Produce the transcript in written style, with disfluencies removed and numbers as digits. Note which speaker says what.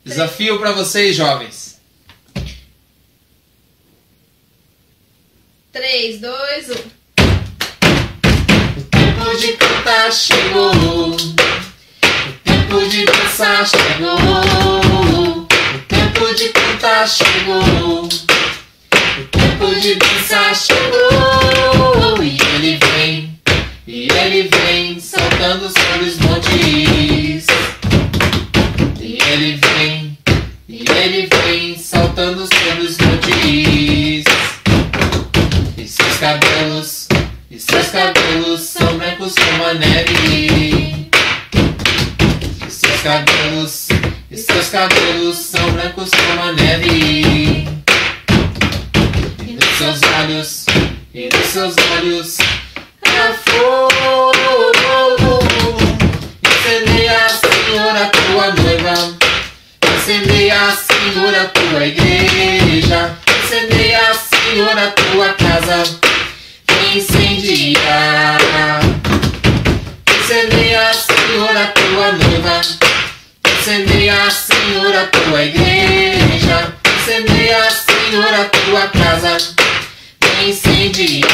Speaker 1: Desafio para vocês, jovens.
Speaker 2: 3, 2, 1.
Speaker 1: O tempo de cantar chegou. O tempo de dançar chegou. O tempo de cantar chegou. O tempo de dançar chegou. E ele vem saltando sobre os montes. E ele vem saltando sobre os montes. E seus cabelos são brancos como a neve. E seus cabelos são brancos como a neve. E nos seus olhos há fogo. Incendeia, Senhor, a tua noiva. Incendeia, Senhor, a tua igreja. Incendeia, Senhor, a tua casa. Incendeia, Senhor, a tua noiva. Incendeia, Senhor, a tua igreja. Incendeia, Senhor, a tua casa. Incendeia.